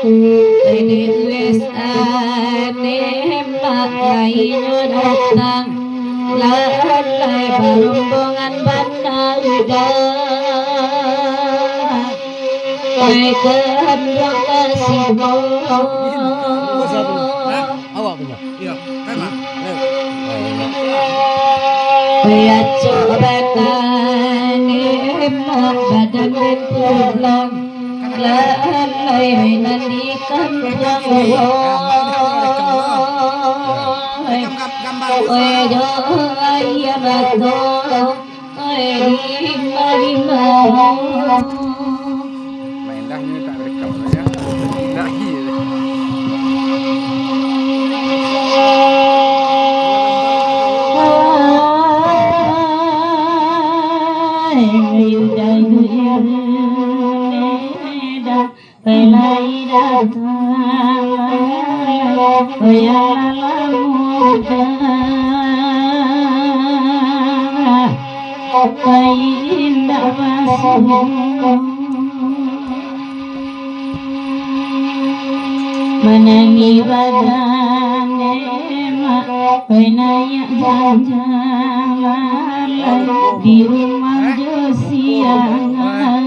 ini wis ane makainya datang lalai berombongan bandar koi kehendak kasihmu Awak punya? Iya, kan Mak? ya coba tani badan pulang lalai nanti kampung oi do ayah bato oi lima Main dah ni tak rekam ya. Tidak gitu. menangi badane mak penaya jalan di rumah josiangan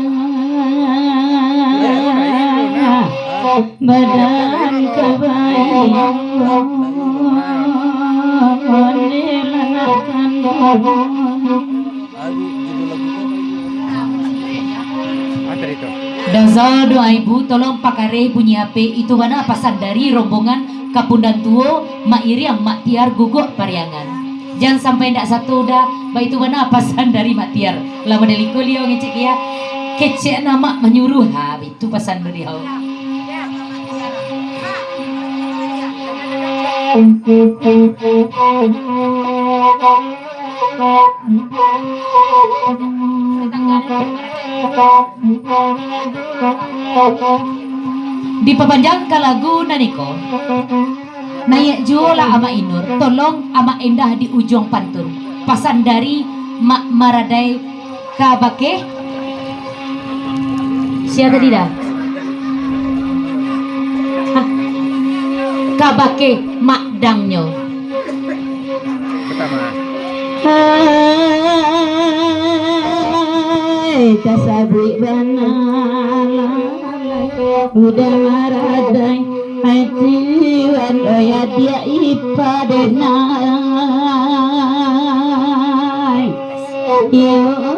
badan kebayang onelakan Dazal doa ibu tolong pakare bunyi HP itu mana pasan dari rombongan Kapundan Tuo Mak Iriam Mak Tiar guguk pariangan. Jangan sampai ndak satu dah. Ba itu mana pasan dari Mak Tiar. Lama dari kuliah ngecek ya. Kecek nama menyuruh ha itu pasan dari hau. Dipapanjangkan lagu naniko nayak juola ama Inur tolong ama Endah di ujung pantun pasan dari Mak Maradai Kabake siapa tidak Kabake Mak Dangnyo Pertama tasabri banala udah maradai hati wandoya dia ipadenai yo